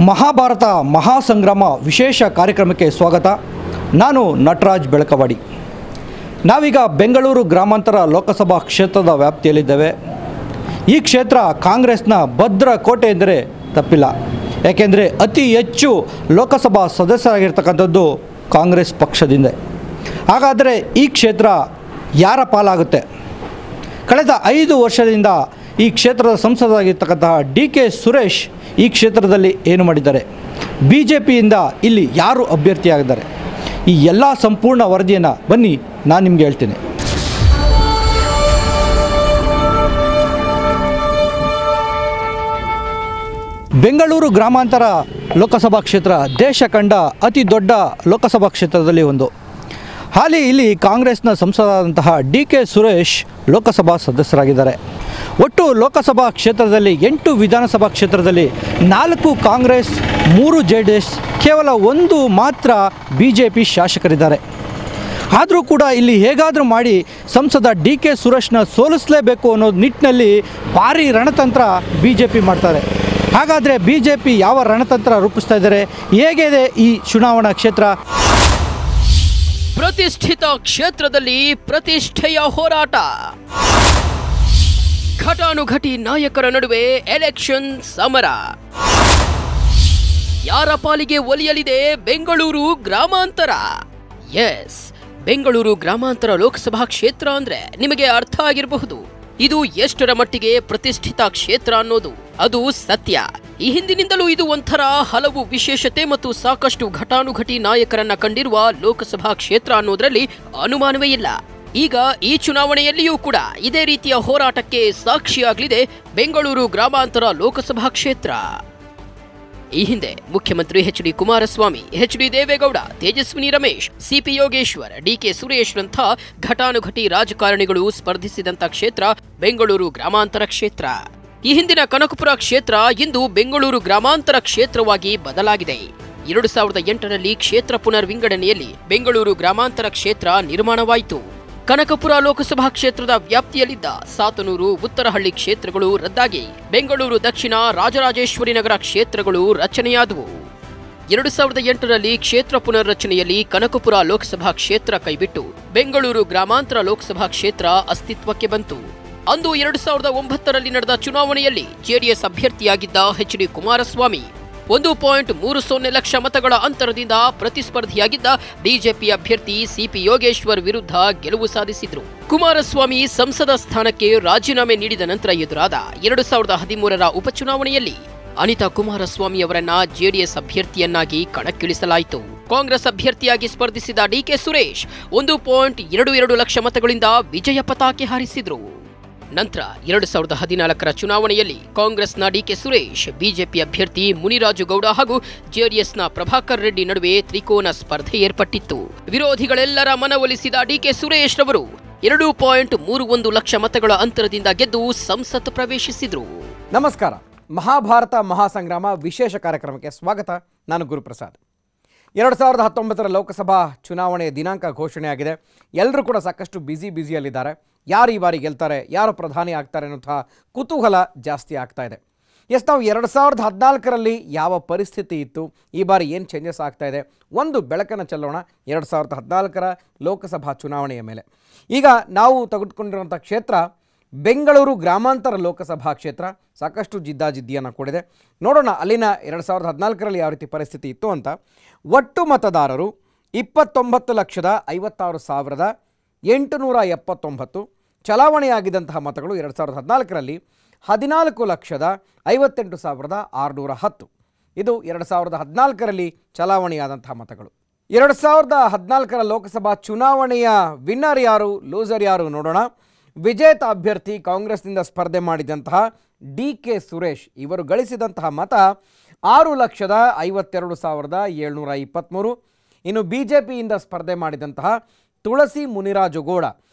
ಮಹಾಭಾರತ ಮಹಾಸಂಗ್ರಾಮ ವಿಶೇಷ ಕಾರ್ಯಕ್ರಮಕ್ಕೆ ಸ್ವಾಗತ. ನಾನು ನಟರಾಜ್ ಬೆಳಕವಾಡಿ. ನಾವೀಗ ಬೆಂಗಳೂರು ಗ್ರಾಮಾಂತರ ಲೋಕಸಭಾ ಕ್ಷೇತ್ರದ ವ್ಯಾಪ್ತಿಯಲ್ಲಿದ್ದೇವೆ. ಈ ಕ್ಷೇತ್ರ ಕಾಂಗ್ರೆಸ್ನ ಭದ್ರ ಕೋಟೆ ಎಂದರೆ ತಪ್ಪಿಲ್ಲ. ಯಾಕೆಂದರೆ ಅತಿ ಹೆಚ್ಚು ಲೋಕಸಭಾ ಸದಸ್ಯರಾಗಿರ್ತಕ್ಕಂಥದ್ದು ಕಾಂಗ್ರೆಸ್ ಪಕ್ಷದಿಂದ. ಹಾಗಾದರೆ ಈ ಕ್ಷೇತ್ರ ಯಾರ ಪಾಲಾಗುತ್ತೆ? ಕಳೆದ 5 ವರ್ಷದಿಂದ ಈ ಕ್ಷೇತ್ರದ ಸಂಸದರಾಗಿರ್ತಕ್ಕಂತಹ ಡಿ.ಕೆ. ಸುರೇಶ್ ಈ ಕ್ಷೇತ್ರದಲ್ಲಿ ಏನು ಮಾಡಿದ್ದಾರೆ? BJPಯಿಂದ ಇಲ್ಲಿ ಯಾರು ಅಭ್ಯರ್ಥಿಯಾಗಿದ್ದಾರೆ? ಈ ಎಲ್ಲ ಸಂಪೂರ್ಣ ವರದಿಯನ್ನು ಬನ್ನಿ ನಾನು ನಿಮಗೆ ಹೇಳ್ತೇನೆ. ಬೆಂಗಳೂರು ಗ್ರಾಮಾಂತರ ಲೋಕಸಭಾ ಕ್ಷೇತ್ರ ದೇಶ ಕಂಡ ಅತಿ ದೊಡ್ಡ ಲೋಕಸಭಾ ಕ್ಷೇತ್ರದಲ್ಲಿ ಒಂದು. ಹಾಲಿ ಇಲ್ಲಿ ಕಾಂಗ್ರೆಸ್ನ ಸಂಸದರಾದಂತಹ ಡಿ.ಕೆ. ಸುರೇಶ್ ಲೋಕಸಭಾ ಸದಸ್ಯರಾಗಿದ್ದಾರೆ. ಒಟ್ಟು ಲೋಕಸಭಾ ಕ್ಷೇತ್ರದಲ್ಲಿ 8 ವಿಧಾನಸಭಾ ಕ್ಷೇತ್ರದಲ್ಲಿ 4 ಕಾಂಗ್ರೆಸ್, 3 JDS, ಕೇವಲ 1 ಮಾತ್ರ BJP ಶಾಸಕರಿದ್ದಾರೆ. ಆದರೂ ಕೂಡ ಇಲ್ಲಿ ಹೇಗಾದರೂ ಮಾಡಿ ಸಂಸದ ಡಿ.ಕೆ. ಸುರೇಶ್ನ ಸೋಲಿಸಲೇಬೇಕು ಅನ್ನೋ ನಿಟ್ಟಿನಲ್ಲಿ ಭಾರಿ ರಣತಂತ್ರ BJP ಮಾಡ್ತಾರೆ. ಹಾಗಾದರೆ BJP ಯಾವ ರಣತಂತ್ರ ರೂಪಿಸ್ತಾ ಇದ್ದಾರೆ? ಹೇಗಿದೆ ಈ ಚುನಾವಣಾ ಕ್ಷೇತ್ರ? ಪ್ರತಿಷ್ಠಿತ ಕ್ಷೇತ್ರದಲ್ಲಿ ಪ್ರತಿಷ್ಠೆಯ ಹೋರಾಟ. ಘಟಾನುಘಟಿ ನಾಯಕರ ನಡುವೆ ಎಲೆಕ್ಷನ್ ಸಮರ. ಯಾರ ಪಾಲಿಗೆ ಒಲಿಯಲಿದೆ ಬೆಂಗಳೂರು ಗ್ರಾಮಾಂತರ? ಎಸ್, ಬೆಂಗಳೂರು ಗ್ರಾಮಾಂತರ ಲೋಕಸಭಾ ಕ್ಷೇತ್ರ ಅಂದ್ರೆ ನಿಮಗೆ ಅರ್ಥ ಆಗಿರಬಹುದು. ಇದು ಎಷ್ಟರ ಮಟ್ಟಿಗೆ ಪ್ರತಿಷ್ಠಿತ ಕ್ಷೇತ್ರ ಅನ್ನೋದು ಅದು ಸತ್ಯ. ಈ ಹಿಂದಿನಿಂದಲೂ ಇದು ಒಂಥರ ಹಲವು ವಿಶೇಷತೆ ಮತ್ತು ಸಾಕಷ್ಟು ಘಟಾನುಘಟಿ ನಾಯಕರನ್ನ ಕಂಡಿರುವ ಲೋಕಸಭಾ ಕ್ಷೇತ್ರ ಅನ್ನೋದ್ರಲ್ಲಿ ಅನುಮಾನವೇ ಇಲ್ಲ. ಈಗ ಈ ಚುನಾವಣೆಯಲ್ಲಿಯೂ ಕೂಡ ಇದೇ ರೀತಿಯ ಹೋರಾಟಕ್ಕೆ ಸಾಕ್ಷಿಯಾಗಲಿದೆ ಬೆಂಗಳೂರು ಗ್ರಾಮಾಂತರ ಲೋಕಸಭಾ ಕ್ಷೇತ್ರ. ಈ ಹಿಂದೆ ಮುಖ್ಯಮಂತ್ರಿ HD. Kumaraswamy, HD. Deve Gowda, Tejaswini Ramesh, CP. Yogeshwar, DK. Suresh ರಂಥ ಘಟಾನುಘಟಿ ರಾಜಕಾರಣಿಗಳು ಸ್ಪರ್ಧಿಸಿದಂತ ಕ್ಷೇತ್ರ ಬೆಂಗಳೂರು ಗ್ರಾಮಾಂತರ ಕ್ಷೇತ್ರ. ಈ ಹಿಂದಿನ ಕನಕಪುರ ಕ್ಷೇತ್ರ ಇಂದು ಬೆಂಗಳೂರು ಗ್ರಾಮಾಂತರ ಕ್ಷೇತ್ರವಾಗಿ ಬದಲಾಗಿದೆ. 2008ರಲ್ಲಿ ಕ್ಷೇತ್ರ ಪುನರ್ ವಿಂಗಡಣೆಯಲ್ಲಿ ಬೆಂಗಳೂರು ಗ್ರಾಮಾಂತರ ಕ್ಷೇತ್ರ ನಿರ್ಮಾಣವಾಯಿತು. ಕನಕಪುರ ಲೋಕಸಭಾ ಕ್ಷೇತ್ರದ ವ್ಯಾಪ್ತಿಯಲ್ಲಿದ್ದ ಸಾತನೂರು, ಉತ್ತರಹಳ್ಳಿ ಕ್ಷೇತ್ರಗಳು ರದ್ದಾಗಿ ಬೆಂಗಳೂರು ದಕ್ಷಿಣ, ರಾಜರಾಜೇಶ್ವರಿ ನಗರ ಕ್ಷೇತ್ರಗಳು ರಚನೆಯಾದವು. 2008ರಲ್ಲಿ ಕ್ಷೇತ್ರ ಪುನರ್ರಚನೆಯಲ್ಲಿ ಕನಕಪುರ ಲೋಕಸಭಾ ಕ್ಷೇತ್ರ ಕೈಬಿಟ್ಟು ಬೆಂಗಳೂರು ಗ್ರಾಮಾಂತರ ಲೋಕಸಭಾ ಕ್ಷೇತ್ರ ಅಸ್ತಿತ್ವಕ್ಕೆ ಬಂತು. ಅಂದು 2009ರಲ್ಲಿ ನಡೆದ ಚುನಾವಣೆಯಲ್ಲಿ ಜೆಡಿಎಸ್ ಅಭ್ಯರ್ಥಿಯಾಗಿದ್ದ ಎಚ್.ಡಿ. ಕುಮಾರಸ್ವಾಮಿ 1.30 ಲಕ್ಷ ಮತಗಳ ಅಂತರದಿಂದ ಪ್ರತಿಸ್ಪರ್ಧಿಯಾಗಿದ್ದ ಬಿಜೆಪಿ ಅಭ್ಯರ್ಥಿ ಸಿ.ಪಿ. ಯೋಗೇಶ್ವರ್ ವಿರುದ್ಧ ಗೆಲುವು ಸಾಧಿಸಿದ್ರು. ಕುಮಾರಸ್ವಾಮಿ ಸಂಸದ ಸ್ಥಾನಕ್ಕೆ ರಾಜೀನಾಮೆ ನೀಡಿದ ನಂತರ ಎದುರಾದ 2013ರ ಉಪಚುನಾವಣೆಯಲ್ಲಿ ಅನಿತಾ ಕುಮಾರಸ್ವಾಮಿ ಅವರನ್ನ ಜೆಡಿಎಸ್ ಅಭ್ಯರ್ಥಿಯನ್ನಾಗಿ ಕಣಕ್ಕಿಳಿಸಲಾಯಿತು. ಕಾಂಗ್ರೆಸ್ ಅಭ್ಯರ್ಥಿಯಾಗಿ ಸ್ಪರ್ಧಿಸಿದ ಡಿ.ಕೆ. ಸುರೇಶ್ 1.22 ಲಕ್ಷ ಮತಗಳಿಂದ ವಿಜಯ ಪತಾಕೆ ಹಾರಿಸಿದ್ರು. ನಂತರ 2014ರ ಚುನಾವಣೆಯಲ್ಲಿ ಕಾಂಗ್ರೆಸ್ನ ಡಿ.ಕೆ. ಸುರೇಶ್, ಬಿಜೆಪಿ ಅಭ್ಯರ್ಥಿ ಮುನಿರಾಜು ಗೌಡ ಹಾಗೂ ಜೆಡಿಎಸ್ನ ಪ್ರಭಾಕರ್ ರೆಡ್ಡಿ ನಡುವೆ ತ್ರಿಕೋನ ಸ್ಪರ್ಧೆ ಏರ್ಪಟ್ಟಿತ್ತು. ವಿರೋಧಿಗಳೆಲ್ಲರ ಮನವೊಲಿಸಿದ ಡಿ.ಕೆ. ಸುರೇಶ್ ರವರು 2.31 ಲಕ್ಷ ಮತಗಳ ಅಂತರದಿಂದ ಗೆದ್ದು ಸಂಸತ್ ಪ್ರವೇಶಿಸಿದ್ರು. ನಮಸ್ಕಾರ. ಮಹಾಭಾರತ ಮಹಾಸಂಗ್ರಾಮ ವಿಶೇಷ ಕಾರ್ಯಕ್ರಮಕ್ಕೆ ಸ್ವಾಗತ. ನಾನು ಗುರುಪ್ರಸಾದ್. 2019ರ ಲೋಕಸಭಾ ಚುನಾವಣೆಯ ದಿನಾಂಕ ಘೋಷಣೆಯಾಗಿದೆ. ಎಲ್ಲರೂ ಕೂಡ ಸಾಕಷ್ಟು ಬ್ಯುಸಿಯಲ್ಲಿದ್ದಾರೆ. ಯಾರು ಈ ಬಾರಿ ಗೆಲ್ತಾರೆ, ಯಾರು ಪ್ರಧಾನಿ ಆಗ್ತಾರೆ ಅನ್ನೋಂಥ ಕುತೂಹಲ ಜಾಸ್ತಿ ಆಗ್ತಾ ಇದೆ. ನಾವು 2014ರಲ್ಲಿ ಯಾವ ಪರಿಸ್ಥಿತಿ ಇತ್ತು, ಈ ಬಾರಿ ಏನು ಚೇಂಜಸ್ ಆಗ್ತಾ ಇದೆ, ಒಂದು ಬೆಳಕನ್ನು ಚೆಲ್ಲೋಣ 2014ರ ಲೋಕಸಭಾ ಚುನಾವಣೆಯ ಮೇಲೆ. ಈಗ ನಾವು ತೆಗೆದುಕೊಂಡಿರುವಂಥ ಕ್ಷೇತ್ರ ಬೆಂಗಳೂರು ಗ್ರಾಮಾಂತರ ಲೋಕಸಭಾ ಕ್ಷೇತ್ರ. ಸಾಕಷ್ಟು ಜಿದ್ದಾಜಿದ್ದಿಯನ್ನು ಕೂಡಿದೆ. ನೋಡೋಣ ಅಲ್ಲಿನ 2014ರಲ್ಲಿ ಯಾವ ರೀತಿ ಪರಿಸ್ಥಿತಿ ಇತ್ತು ಅಂತ. ಒಟ್ಟು ಮತದಾರರು 29,50,879. ಚಲಾವಣೆಯಾಗಿದ್ದಂತಹ ಮತಗಳು 2014ರಲ್ಲಿ 14,58,610. ಇದು 2014ರಲ್ಲಿ ಚಲಾವಣೆಯಾದಂತಹ ಮತಗಳು. 2014ರ ಲೋಕಸಭಾ ಚುನಾವಣೆಯ ವಿನ್ನರ್ ಯಾರು, ಲೂಸರ್ ಯಾರು ನೋಡೋಣ. ವಿಜೇತ ಅಭ್ಯರ್ಥಿ ಕಾಂಗ್ರೆಸ್ನಿಂದ ಸ್ಪರ್ಧೆ ಮಾಡಿದಂತಹ ಡಿ.ಕೆ. ಸುರೇಶ್ ಇವರು ಗಳಿಸಿದಂತಹ ಮತ 6,52,723. ಇನ್ನು BJPಯಿಂದ ಸ್ಪರ್ಧೆ ಮಾಡಿದಂತಹ ತುಳಸಿ ಮುನಿರಾಜು ಗೌಡ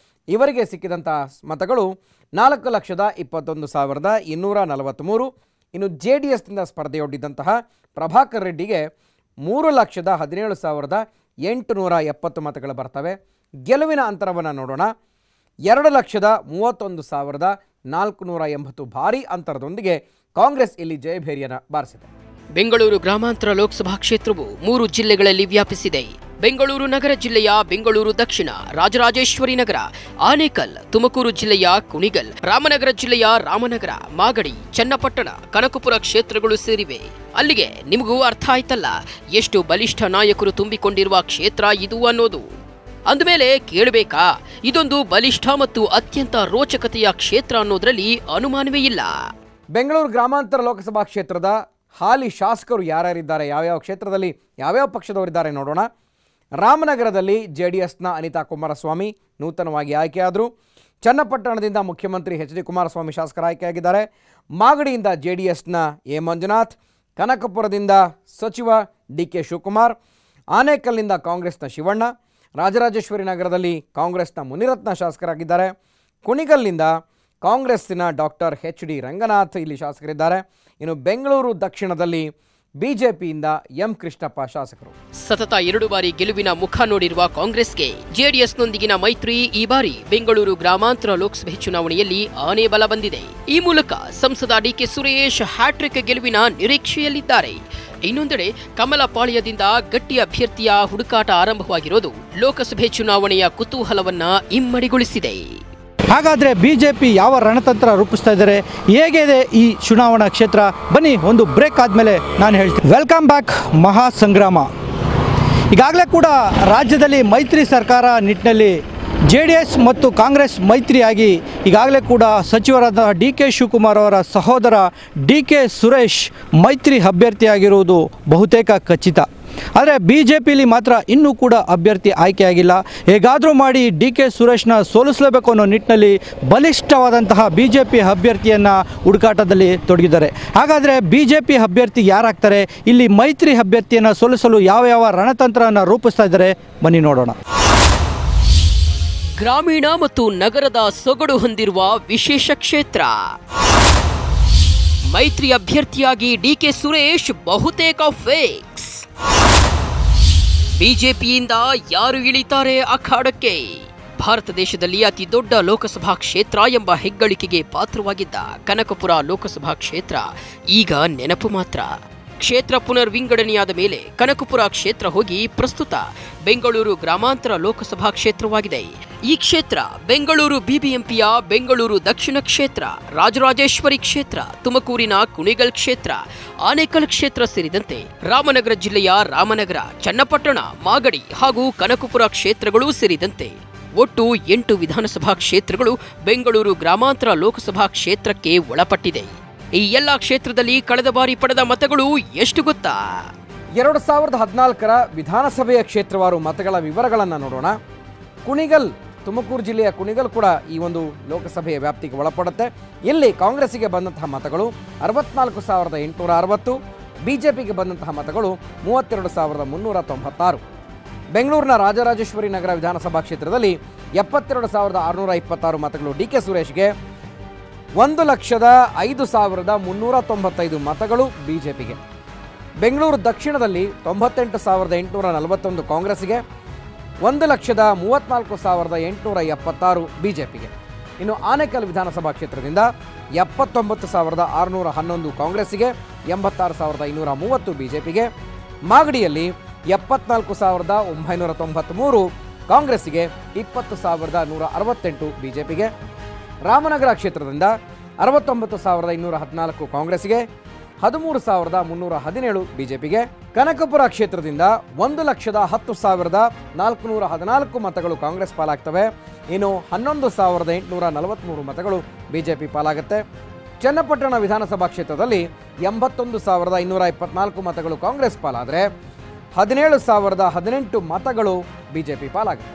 ಇವರಿಗೆ ಸಿಕ್ಕಿದಂತಹ ಮತಗಳು 4,21,243. ಇನ್ನು JDSನಿಂದ ಸ್ಪರ್ಧೆಯೊಡ್ಡಿದ್ದಂತಹ ಪ್ರಭಾಕರ್ ರೆಡ್ಡಿಗೆ 3,17,870 ಮತಗಳು ಬರ್ತವೆ. ಗೆಲುವಿನ ಅಂತರವನ್ನು ನೋಡೋಣ. 2,31,480 ಭಾರೀ ಅಂತರದೊಂದಿಗೆ ಕಾಂಗ್ರೆಸ್ ಇಲ್ಲಿ ಜಯಭೇರಿಯನ್ನು ಬಾರಿಸಿದೆ. ಬೆಂಗಳೂರು ಗ್ರಾಮಾಂತರ ಲೋಕಸಭಾ ಕ್ಷೇತ್ರವು 3 ಜಿಲ್ಲೆಗಳಲ್ಲಿ ವ್ಯಾಪಿಸಿದೆ. ಬೆಂಗಳೂರು ನಗರ ಜಿಲ್ಲೆಯ ಬೆಂಗಳೂರು ದಕ್ಷಿಣ, ರಾಜರಾಜೇಶ್ವರಿ ನಗರ, ಆನೇಕಲ್, ತುಮಕೂರು ಜಿಲ್ಲೆಯ ಕುಣಿಗಲ್, ರಾಮನಗರ ಜಿಲ್ಲೆಯ ರಾಮನಗರ, ಮಾಗಡಿ, ಚನ್ನಪಟ್ಟಣ, ಕನಕಪುರ ಕ್ಷೇತ್ರಗಳು ಸೇರಿವೆ. ಅಲ್ಲಿಗೆ ನಿಮಗೂ ಅರ್ಥ ಆಯ್ತಲ್ಲ ಎಷ್ಟು ಬಲಿಷ್ಠ ನಾಯಕರು ತುಂಬಿಕೊಂಡಿರುವ ಕ್ಷೇತ್ರ ಇದು ಅನ್ನೋದು. ಅಂದಮೇಲೆ ಕೇಳಬೇಕಾ, ಇದೊಂದು ಬಲಿಷ್ಠ ಮತ್ತು ಅತ್ಯಂತ ರೋಚಕತೆಯ ಕ್ಷೇತ್ರ ಅನ್ನೋದ್ರಲ್ಲಿ ಅನುಮಾನವೇ ಇಲ್ಲ. ಬೆಂಗಳೂರು ಗ್ರಾಮಾಂತರ ಲೋಕಸಭಾ ಕ್ಷೇತ್ರದ ಹಾಲಿ ಶಾಸಕರು ಯಾರ್ಯಾರಿದ್ದಾರೆ, ಯಾವ್ಯಾವ ಕ್ಷೇತ್ರದಲ್ಲಿ ಯಾವ್ಯಾವ ಪಕ್ಷದವರಿದ್ದಾರೆ ನೋಡೋಣ. ರಾಮನಗರದಲ್ಲಿ JDSನ ಅನಿತಾ ಕುಮಾರಸ್ವಾಮಿ ನೂತನವಾಗಿ ಆಯ್ಕೆಯಾದರು. ಚನ್ನಪಟ್ಟಣದಿಂದ ಮುಖ್ಯಮಂತ್ರಿ HD ಕುಮಾರಸ್ವಾಮಿ ಶಾಸಕರ ಆಯ್ಕೆಯಾಗಿದ್ದಾರೆ. ಮಾಗಡಿಯಿಂದ JDSನ ಎ ಮಂಜುನಾಥ್, ಕನಕಪುರದಿಂದ ಸಚಿವ DK ಶಿವಕುಮಾರ್, ಆನೇಕಲ್ನಿಂದ ಕಾಂಗ್ರೆಸ್ನ ಶಿವಣ್ಣ, ರಾಜರಾಜೇಶ್ವರಿ ನಗರದಲ್ಲಿ ಕಾಂಗ್ರೆಸ್ನ ಮುನಿರತ್ನ ಶಾಸಕರಾಗಿದ್ದಾರೆ. ಕುಣಿಗಲ್ನಿಂದ ಕಾಂಗ್ರೆಸ್ಸಿನ ಡಾಕ್ಟರ್ HD ರಂಗನಾಥ್ ಇಲ್ಲಿ ಶಾಸಕರಿದ್ದಾರೆ. ಇನ್ನು ಬೆಂಗಳೂರು ದಕ್ಷಿಣದಲ್ಲಿ ಬಿಜೆಪಿಯಿಂದ ಎಂ ಕೃಷ್ಣಪ್ಪ ಶಾಸಕರು. ಸತತ 2 ಬಾರಿ ಗೆಲುವಿನ ಮುಖ ನೋಡಿರುವ ಕಾಂಗ್ರೆಸ್ಗೆ JDSನೊಂದಿಗಿನ ಮೈತ್ರಿ ಈ ಬಾರಿ ಬೆಂಗಳೂರು ಗ್ರಾಮಾಂತರ ಲೋಕಸಭೆ ಚುನಾವಣೆಯಲ್ಲಿ ಆನೆ ಬಲ ಬಂದಿದೆ. ಈ ಮೂಲಕ ಸಂಸದ DK ಸುರೇಶ್ ಹ್ಯಾಟ್ರಿಕ್ ಗೆಲುವಿನ ನಿರೀಕ್ಷೆಯಲ್ಲಿದ್ದಾರೆ. ಇನ್ನೊಂದೆಡೆ ಕಮಲಪಾಳ್ಯದಿಂದ ಗಟ್ಟಿ ಅಭ್ಯರ್ಥಿಯ ಹುಡುಕಾಟ ಆರಂಭವಾಗಿರೋದು ಲೋಕಸಭೆ ಚುನಾವಣೆಯ ಕುತೂಹಲವನ್ನ ಇಮ್ಮಡಿಗೊಳಿಸಿದೆ. ಹಾಗಾದರೆ ಬಿಜೆಪಿ ಯಾವ ರಣತಂತ್ರ ರೂಪಿಸ್ತಾ ಇದ್ದಾರೆ, ಹೇಗಿದೆ ಈ ಚುನಾವಣಾ ಕ್ಷೇತ್ರ, ಬನ್ನಿ ಒಂದು ಬ್ರೇಕ್ ಆದಮೇಲೆ ನಾನು ಹೇಳ್ತೀನಿ. Welcome back. ಮಹಾ ಸಂಗ್ರಾಮ. ಈಗಾಗಲೇ ಕೂಡ ರಾಜ್ಯದಲ್ಲಿ ಮೈತ್ರಿ ಸರ್ಕಾರ ನಿಟ್ಟಿನಲ್ಲಿ JDS ಮತ್ತು ಕಾಂಗ್ರೆಸ್ ಮೈತ್ರಿಯಾಗಿ ಈಗಾಗಲೇ ಕೂಡ ಸಚಿವರಾದ DK ಶಿವಕುಮಾರ್ ಅವರ ಸಹೋದರ DK ಸುರೇಶ್ ಮೈತ್ರಿ ಅಭ್ಯರ್ಥಿಯಾಗಿರುವುದು ಬಹುತೇಕ ಖಚಿತ. ಆದರೆ BJPಲಿ ಮಾತ್ರ ಇನ್ನೂ ಕೂಡ ಅಭ್ಯರ್ಥಿ ಆಯ್ಕೆಯಾಗಿಲ್ಲ. ಹೇಗಾದರೂ ಮಾಡಿ DK ಸುರೇಶ್ನ ಸೋಲಿಸಲೇಬೇಕು ಅನ್ನೋ ನಿಟ್ಟಿನಲ್ಲಿ ಬಲಿಷ್ಠವಾದಂತಹ BJP ಅಭ್ಯರ್ಥಿಯನ್ನು ಹುಡುಕಾಟದಲ್ಲಿ ತೊಡಗಿದ್ದಾರೆ. ಹಾಗಾದರೆ BJP ಅಭ್ಯರ್ಥಿ ಯಾರಾಗ್ತಾರೆ, ಇಲ್ಲಿ ಮೈತ್ರಿ ಅಭ್ಯರ್ಥಿಯನ್ನು ಸೋಲಿಸಲು ಯಾವ ರಣತಂತ್ರವನ್ನು ರೂಪಿಸ್ತಾ ಇದ್ದಾರೆ, ಬನ್ನಿ ನೋಡೋಣ. ಗ್ರಾಮೀಣ ಮತ್ತು ನಗರದ ಸೊಗಡು ಹೊಂದಿರುವ ವಿಶೇಷ ಕ್ಷೇತ್ರ. ಮೈತ್ರಿ ಅಭ್ಯರ್ಥಿಯಾಗಿ DK ಸುರೇಶ್ ಬಹುತೇಕ ಫಿಕ್ಸ್. ಬಿಜೆಪಿಯಿಂದ ಯಾರು ಇಳಿತಾರೆ ಅಖಾಡಕ್ಕೆ? ಭಾರತ ದೇಶದಲ್ಲಿ ಅತಿ ದೊಡ್ಡ ಲೋಕಸಭಾ ಕ್ಷೇತ್ರ ಎಂಬ ಹೆಗ್ಗಳಿಕೆಗೆ ಪಾತ್ರವಾಗಿದ್ದ ಕನಕಪುರ ಲೋಕಸಭಾ ಕ್ಷೇತ್ರ ಈಗ ನೆನಪು ಮಾತ್ರ. ಕ್ಷೇತ್ರ ಪುನರ್ ವಿಂಗಡಣೆಯಾದ ಮೇಲೆ ಕನಕಪುರ ಕ್ಷೇತ್ರ ಹೋಗಿ ಪ್ರಸ್ತುತ ಬೆಂಗಳೂರು ಗ್ರಾಮಾಂತರ ಲೋಕಸಭಾ ಕ್ಷೇತ್ರವಾಗಿದೆ. ಈ ಕ್ಷೇತ್ರ ಬೆಂಗಳೂರು BBMPಯ ಬೆಂಗಳೂರು ದಕ್ಷಿಣ ಕ್ಷೇತ್ರ, ರಾಜರಾಜೇಶ್ವರಿ ಕ್ಷೇತ್ರ, ತುಮಕೂರಿನ ಕುಣಿಗಲ್ ಕ್ಷೇತ್ರ, ಆನೇಕಲ್ ಕ್ಷೇತ್ರ ಸೇರಿದಂತೆ ರಾಮನಗರ ಜಿಲ್ಲೆಯ ರಾಮನಗರ, ಚನ್ನಪಟ್ಟಣ, ಮಾಗಡಿ ಹಾಗೂ ಕನಕಪುರ ಕ್ಷೇತ್ರಗಳೂ ಸೇರಿದಂತೆ ಒಟ್ಟು 8 ವಿಧಾನಸಭಾ ಕ್ಷೇತ್ರಗಳು ಬೆಂಗಳೂರು ಗ್ರಾಮಾಂತರ ಲೋಕಸಭಾ ಕ್ಷೇತ್ರಕ್ಕೆ ಒಳಪಟ್ಟಿದೆ. ಈ ಎಲ್ಲ ಕ್ಷೇತ್ರದಲ್ಲಿ ಕಳೆದ ಬಾರಿ ಪಡೆದ ಮತಗಳು ಎಷ್ಟು ಗೊತ್ತಾ? 2014ರ ವಿಧಾನಸಭೆಯ ಕ್ಷೇತ್ರವಾರು ಮತಗಳ ವಿವರಗಳನ್ನು ನೋಡೋಣ. ಕುಣಿಗಲ್, ತುಮಕೂರು ಜಿಲ್ಲೆಯ ಕುಣಿಗಲ್ ಕೂಡ ಈ ಒಂದು ಲೋಕಸಭೆಯ ವ್ಯಾಪ್ತಿಗೆ ಒಳಪಡುತ್ತೆ. ಇಲ್ಲಿ ಕಾಂಗ್ರೆಸ್ಸಿಗೆ ಬಂದಂತಹ ಮತಗಳು 64,860, ಬಿಜೆಪಿಗೆ ಬಂದಂತಹ ಮತಗಳು 32,396. ಬೆಂಗಳೂರಿನ ರಾಜರಾಜೇಶ್ವರಿ ನಗರ ವಿಧಾನಸಭಾ ಕ್ಷೇತ್ರದಲ್ಲಿ 72,626 ಮತಗಳು DK ಸುರೇಶ್ಗೆ, 1,05,395 ಮತಗಳು ಬಿಜೆಪಿಗೆ. ಬೆಂಗಳೂರು ದಕ್ಷಿಣದಲ್ಲಿ 98,841 ಕಾಂಗ್ರೆಸ್ಸಿಗೆ, 1,34,876 ಬಿಜೆಪಿಗೆ. ಇನ್ನು ಆನೇಕಲ್ ವಿಧಾನಸಭಾ ಕ್ಷೇತ್ರದಿಂದ 79,611 ಕಾಂಗ್ರೆಸ್ಸಿಗೆ, 86,230 ಬಿಜೆಪಿಗೆ. ಮಾಗಡಿಯಲ್ಲಿ 74,993 ಕಾಂಗ್ರೆಸ್ಸಿಗೆ, 20,168 ಬಿಜೆಪಿಗೆ. ರಾಮನಗರ ಕ್ಷೇತ್ರದಿಂದ 69,214 ಕಾಂಗ್ರೆಸ್ಸಿಗೆ, 13,317 ಬಿಜೆಪಿಗೆ. ಕನಕಪುರ ಕ್ಷೇತ್ರದಿಂದ 1,10,414 ಮತಗಳು ಕಾಂಗ್ರೆಸ್ ಪಾಲಾಗ್ತವೆ. ಇನ್ನು 11,843 ಮತಗಳು ಬಿಜೆಪಿ ಪಾಲಾಗುತ್ತೆ. ಚನ್ನಪಟ್ಟಣ ವಿಧಾನಸಭಾ ಕ್ಷೇತ್ರದಲ್ಲಿ 81,224 ಮತಗಳು ಕಾಂಗ್ರೆಸ್ ಪಾಲಾದರೆ 17,018 ಮತಗಳು ಬಿಜೆಪಿ ಪಾಲಾಗುತ್ತೆ.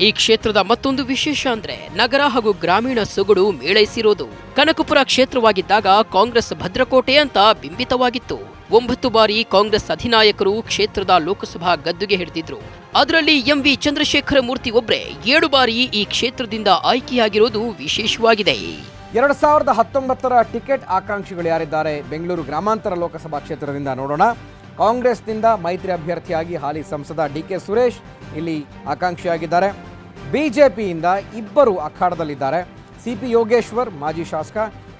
ಈ ಕ್ಷೇತ್ರದ ಮತ್ತೊಂದು ವಿಶೇಷ ಅಂದ್ರೆ ನಗರ ಹಾಗೂ ಗ್ರಾಮೀಣ ಸೊಗಡು ಮೇಳೈಸಿರೋದು. ಕನಕಪುರ ಕ್ಷೇತ್ರವಾಗಿದ್ದಾಗ ಕಾಂಗ್ರೆಸ್ ಭದ್ರಕೋಟೆ ಅಂತ ಬಿಂಬಿತವಾಗಿತ್ತು. 9 ಬಾರಿ ಕಾಂಗ್ರೆಸ್ ಅಧಿನಾಯಕರು ಕ್ಷೇತ್ರದ ಲೋಕಸಭಾ ಗದ್ದುಗೆ ಹಿಡಿದಿದ್ರು. ಅದರಲ್ಲಿ MV ಚಂದ್ರಶೇಖರ ಮೂರ್ತಿ ಒಬ್ರೆ 7 ಬಾರಿ ಈ ಕ್ಷೇತ್ರದಿಂದ ಆಯ್ಕೆಯಾಗಿರೋದು ವಿಶೇಷವಾಗಿದೆ. 2019ರ ಟಿಕೆಟ್ ಆಕಾಂಕ್ಷಿಗಳು ಯಾರಿದ್ದಾರೆ ಬೆಂಗಳೂರು ಗ್ರಾಮಾಂತರ ಲೋಕಸಭಾ ಕ್ಷೇತ್ರದಿಂದ ನೋಡೋಣ. ಕಾಂಗ್ರೆಸ್ನಿಂದ ಮೈತ್ರಿ ಅಭ್ಯರ್ಥಿಯಾಗಿ ಹಾಲಿ ಸಂಸದ DK ಸುರೇಶ್ ಇಲ್ಲಿ ಆಕಾಂಕ್ಷಿಯಾಗಿದ್ದಾರೆ. ಬಿಜೆಪಿಯಿಂದ ಇಬ್ಬರು ಅಖಾಡದಲ್ಲಿದ್ದಾರೆ. CP ಯೋಗೇಶ್ವರ್ ಮಾಜಿ ಶಾಸಕ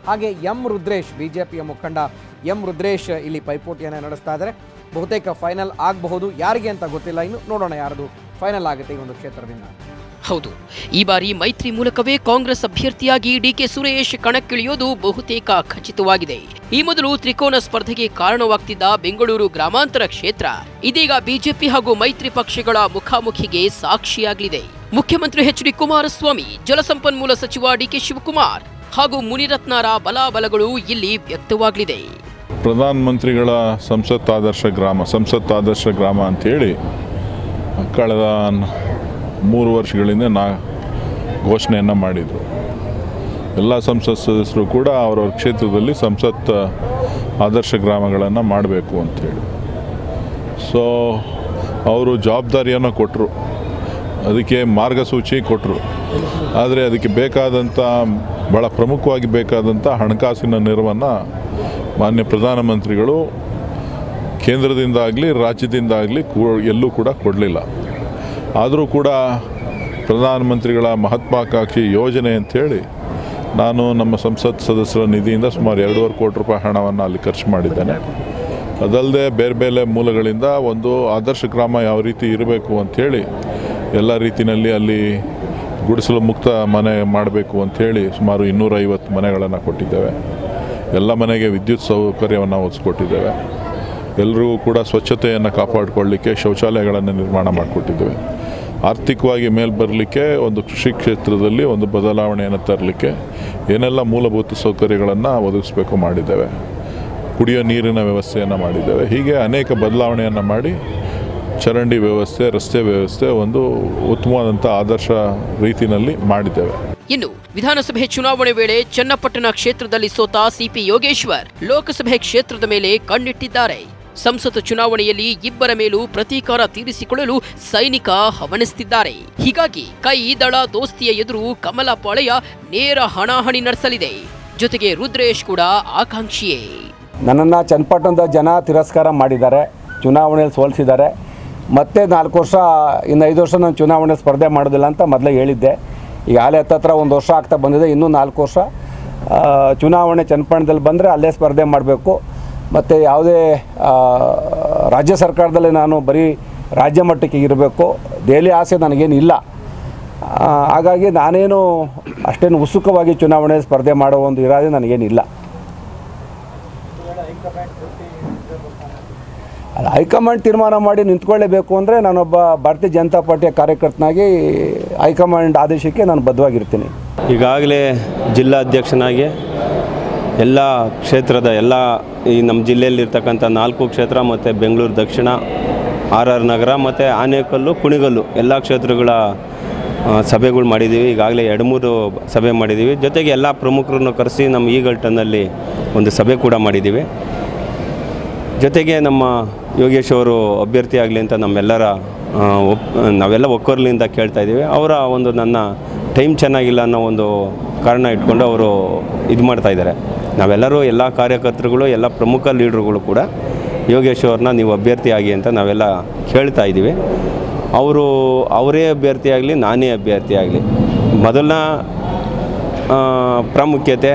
ಹಾಗೆ ಎಂ ರುದ್ರೇಶ್, ಬಿಜೆಪಿಯ ಮುಖಂಡ ಎಂ ರುದ್ರೇಶ್ ಇಲ್ಲಿ ಪೈಪೋಟಿಯನ್ನು ನಡೆಸ್ತಾ ಇದ್ದಾರೆ. ಬಹುತೇಕ ಫೈನಲ್ ಆಗಬಹುದು, ಯಾರಿಗೆ ಅಂತ ಗೊತ್ತಿಲ್ಲ, ಇನ್ನು ನೋಡೋಣ ಯಾರದು ಫೈನಲ್ ಆಗುತ್ತೆ ಈ ಒಂದು ಕ್ಷೇತ್ರದಿಂದ. ಹೌದು, ಈ ಬಾರಿ ಮೈತ್ರಿ ಮೂಲಕವೇ ಕಾಂಗ್ರೆಸ್ ಅಭ್ಯರ್ಥಿಯಾಗಿ ಡಿಕೆ ಸುರೇಶ್ ಕಣಕ್ಕಿಳಿಯೋದು ಬಹುತೇಕ ಖಚಿತವಾಗಿದೆ. ಈ ಮೊದಲು ತ್ರಿಕೋನ ಸ್ಪರ್ಧೆಗೆ ಕಾರಣವಾಗ್ತಿದ್ದ ಬೆಂಗಳೂರು ಗ್ರಾಮಾಂತರ ಕ್ಷೇತ್ರ ಇದೀಗ ಬಿಜೆಪಿ ಹಾಗೂ ಮೈತ್ರಿ ಪಕ್ಷಗಳ ಮುಖಾಮುಖಿಗೆ ಸಾಕ್ಷಿಯಾಗಲಿದೆ. ಮುಖ್ಯಮಂತ್ರಿ ಎಚ್.ಡಿ. ಕುಮಾರಸ್ವಾಮಿ, ಜಲಸಂಪನ್ಮೂಲ ಸಚಿವ ಡಿಕೆ ಶಿವಕುಮಾರ್ ಹಾಗೂ ಮುನಿರತ್ನರ ಬಲಾಬಲಗಳು ಇಲ್ಲಿ ವ್ಯಕ್ತವಾಗಲಿದೆ. ಪ್ರಧಾನ ಮಂತ್ರಿಗಳ ಸಂಸತ್ ಆದರ್ಶ ಗ್ರಾಮ ಅಂತೇಳಿ ಕಳೆದ 3 ವರ್ಷಗಳಿಂದ ಘೋಷಣೆಯನ್ನು ಮಾಡಿದರು. ಎಲ್ಲ ಸಂಸತ್ ಸದಸ್ಯರು ಕೂಡ ಅವರವ್ರ ಕ್ಷೇತ್ರದಲ್ಲಿ ಸಂಸತ್ ಆದರ್ಶ ಗ್ರಾಮಗಳನ್ನು ಮಾಡಬೇಕು ಅಂಥೇಳಿ. ಸೊ ಅವರು ಜವಾಬ್ದಾರಿಯನ್ನು ಕೊಟ್ಟರು, ಅದಕ್ಕೆ ಮಾರ್ಗಸೂಚಿ ಕೊಟ್ಟರು. ಆದರೆ ಅದಕ್ಕೆ ಬೇಕಾದಂಥ ಭಾಳ ಪ್ರಮುಖವಾಗಿ ಬೇಕಾದಂಥ ಹಣಕಾಸಿನ ನೆರವನ್ನು ಮಾನ್ಯ ಪ್ರಧಾನಮಂತ್ರಿಗಳು ಕೇಂದ್ರದಿಂದಾಗಲಿ ರಾಜ್ಯದಿಂದಾಗಲಿ ಎಲ್ಲೂ ಕೂಡ ಕೊಡಲಿಲ್ಲ. ಆದರೂ ಕೂಡ ಪ್ರಧಾನಮಂತ್ರಿಗಳ ಮಹತ್ವಾಕಾಂಕ್ಷಿ ಯೋಜನೆ ಅಂಥೇಳಿ ನಾನು ನಮ್ಮ ಸಂಸತ್ ಸದಸ್ಯರ ನಿಧಿಯಿಂದ ಸುಮಾರು 2.5 ಕೋಟಿ ರೂಪಾಯಿ ಹಣವನ್ನು ಅಲ್ಲಿ ಖರ್ಚು ಮಾಡಿದ್ದೇನೆ. ಅದಲ್ಲದೆ ಬೇರೆ ಬೇರೆ ಮೂಲಗಳಿಂದ ಒಂದು ಆದರ್ಶ ಗ್ರಾಮ ಯಾವ ರೀತಿ ಇರಬೇಕು ಅಂಥೇಳಿ ಎಲ್ಲ ರೀತಿಯಲ್ಲಿ ಅಲ್ಲಿ ಗುಡಿಸಲು ಮುಕ್ತ ಮನೆ ಮಾಡಬೇಕು ಅಂಥೇಳಿ ಸುಮಾರು 250 ಮನೆಗಳನ್ನು ಕೊಟ್ಟಿದ್ದೇವೆ. ಎಲ್ಲ ಮನೆಗೆ ವಿದ್ಯುತ್ ಸೌಕರ್ಯವನ್ನು ಒದಗಿಸ್ಕೊಟ್ಟಿದ್ದೇವೆ. ಎಲ್ಲರಿಗೂ ಕೂಡ ಸ್ವಚ್ಛತೆಯನ್ನು ಕಾಪಾಡಿಕೊಳ್ಳಲಿಕ್ಕೆ ಶೌಚಾಲಯಗಳನ್ನು ನಿರ್ಮಾಣ ಮಾಡಿಕೊಟ್ಟಿದ್ದೇವೆ. ಆರ್ಥಿಕವಾಗಿ ಮೇಲೆ ಬರಲಿಕ್ಕೆ ಒಂದು ಕೃಷಿ ಕ್ಷೇತ್ರದಲ್ಲಿ ಒಂದು ಬದಲಾವಣೆಯನ್ನು ತರಲಿಕ್ಕೆ ಏನೆಲ್ಲ ಮೂಲಭೂತ ಸೌಕರ್ಯಗಳನ್ನು ಒದಗಿಸಬೇಕು ಮಾಡಿದ್ದೇವೆ. ಕುಡಿಯೋ ನೀರಿನ ವ್ಯವಸ್ಥೆಯನ್ನು ಮಾಡಿದ್ದೇವೆ. ಹೀಗೆ ಅನೇಕ ಬದಲಾವಣೆಯನ್ನು ಮಾಡಿ ಚರಂಡಿ ವ್ಯವಸ್ಥೆ, ರಸ್ತೆ ವ್ಯವಸ್ಥೆ ಒಂದು ಉತ್ತಮವಾದಂಥ ಆದರ್ಶ ರೀತಿಯಲ್ಲಿ ಮಾಡಿದ್ದೇವೆ. ಇನ್ನು ವಿಧಾನಸಭೆ ಚುನಾವಣೆ ವೇಳೆ ಚನ್ನಪಟ್ಟಣ ಕ್ಷೇತ್ರದಲ್ಲಿ ಸೋತ ಸಿಪಿ ಯೋಗೇಶ್ವರ್ ಲೋಕಸಭೆ ಕ್ಷೇತ್ರದ ಮೇಲೆ ಕಣ್ಣಿಟ್ಟಿದ್ದಾರೆ. ಸಂಸತ್ ಚುನಾವಣೆಯಲ್ಲಿ ಇಬ್ಬರ ಮೇಲೂ ಪ್ರತೀಕಾರ ತೀರಿಸಿಕೊಳ್ಳಲು ಸೈನಿಕ ಹವಣಿಸುತ್ತಿದ್ದಾರೆ. ಹೀಗಾಗಿ ಕೈ ದಳ ದೋಸ್ತಿಯ ಎದುರು ಕಮಲಪಾಳೆಯ ನೇರ ಹಣಾಹಣಿ ನಡೆಸಲಿದೆ. ಜೊತೆಗೆ ರುದ್ರೇಶ್ ಕೂಡ ಆಕಾಂಕ್ಷಿಯೇ. ನನ್ನನ್ನು ಚನ್ನಪಟ್ಟಣದ ಜನ ತಿರಸ್ಕಾರ ಮಾಡಿದ್ದಾರೆ, ಚುನಾವಣೆಯಲ್ಲಿ ಸೋಲಿಸಿದ್ದಾರೆ. ಮತ್ತೆ 4 ವರ್ಷ, ಇನ್ನು 5 ವರ್ಷ ನಾನು ಚುನಾವಣೆ ಸ್ಪರ್ಧೆ ಮಾಡೋದಿಲ್ಲ ಅಂತ ಮೊದಲೇ ಹೇಳಿದ್ದೆ. ಈಗ ಹಾಲೆ ಹತ್ತತ್ರ 1 ವರ್ಷ ಆಗ್ತಾ ಬಂದಿದೆ. ಇನ್ನೂ 4 ವರ್ಷ ಚುನಾವಣೆ ಚನ್ನಪಟ್ಟಣದಲ್ಲಿ ಬಂದರೆ ಅಲ್ಲೇ ಸ್ಪರ್ಧೆ ಮಾಡಬೇಕು. ಮತ್ತು ಯಾವುದೇ ರಾಜ್ಯ ಸರ್ಕಾರದಲ್ಲಿ ನಾನು ಬರೀ ರಾಜ್ಯ ಮಟ್ಟಕ್ಕೆ ಇರಬೇಕು, ದೆಹಲಿ ಆಸೆ ನನಗೇನು ಇಲ್ಲ. ಹಾಗಾಗಿ ನಾನೇನು ಅಷ್ಟೇನು ಉತ್ಸುಕವಾಗಿ ಚುನಾವಣೆ ಸ್ಪರ್ಧೆ ಮಾಡೋ ಒಂದು ಇರಾದೆ ನನಗೇನಿಲ್ಲ. ಹೈಕಮಾಂಡ್ ತೀರ್ಮಾನ ಮಾಡಿ ನಿಂತ್ಕೊಳ್ಳೇಬೇಕು ಅಂದರೆ ನಾನೊಬ್ಬ ಭಾರತೀಯ ಜನತಾ ಪಾರ್ಟಿಯ ಕಾರ್ಯಕರ್ತನಾಗಿ ಹೈಕಮಾಂಡ್ ಆದೇಶಕ್ಕೆ ನಾನು ಬದ್ಧವಾಗಿರ್ತೀನಿ. ಈಗಾಗಲೇ ಜಿಲ್ಲಾಧ್ಯಕ್ಷನಾಗಿ ಎಲ್ಲ ಕ್ಷೇತ್ರದ ಈ ನಮ್ಮ ಜಿಲ್ಲೆಯಲ್ಲಿರ್ತಕ್ಕಂಥ 4 ಕ್ಷೇತ್ರ ಮತ್ತು ಬೆಂಗಳೂರು ದಕ್ಷಿಣ, RR ನಗರ ಮತ್ತು ಆನೇಕಲ್ಲು, ಕುಣಿಗಲ್ಲು ಎಲ್ಲ ಕ್ಷೇತ್ರಗಳ ಸಭೆಗಳು ಮಾಡಿದ್ದೀವಿ. ಈಗಾಗಲೇ 2-3 ಸಭೆ ಮಾಡಿದ್ದೀವಿ. ಜೊತೆಗೆ ಎಲ್ಲ ಪ್ರಮುಖರನ್ನು ಕರೆಸಿ ನಮ್ಮ ಈಗಲ್ಟನ್ನಲ್ಲಿ ಒಂದು ಸಭೆ ಕೂಡ ಮಾಡಿದ್ದೀವಿ. ಜೊತೆಗೆ ನಮ್ಮ ಯೋಗೇಶ್ ಅವರು ಅಭ್ಯರ್ಥಿ ಆಗಲಿ ಅಂತ ನಾವೆಲ್ಲ ಒಕ್ಕೊರಲಿಂದ ಕೇಳ್ತಾ ಇದ್ದೀವಿ. ಅವರ ಒಂದು ನನ್ನ ಟೈಮ್ ಚೆನ್ನಾಗಿಲ್ಲ ಅನ್ನೋ ಒಂದು ಕಾರಣ ಇಟ್ಕೊಂಡು ಅವರು ಇದು ಮಾಡ್ತಾಯಿದ್ದಾರೆ. ನಾವೆಲ್ಲರೂ ಎಲ್ಲ ಕಾರ್ಯಕರ್ತರುಗಳು, ಎಲ್ಲ ಪ್ರಮುಖ ಲೀಡ್ರುಗಳು ಕೂಡ ಯೋಗೇಶ್ ಅವ್ರನ್ನ ನೀವು ಅಭ್ಯರ್ಥಿ ಆಗಿ ಅಂತ ನಾವೆಲ್ಲ ಕೇಳ್ತಾ ಇದ್ದೀವಿ. ಅವರೇ ಅಭ್ಯರ್ಥಿ ಆಗಲಿ, ನಾನೇ ಅಭ್ಯರ್ಥಿ ಆಗಲಿ, ಮೊದಲನ ಪ್ರಾಮುಖ್ಯತೆ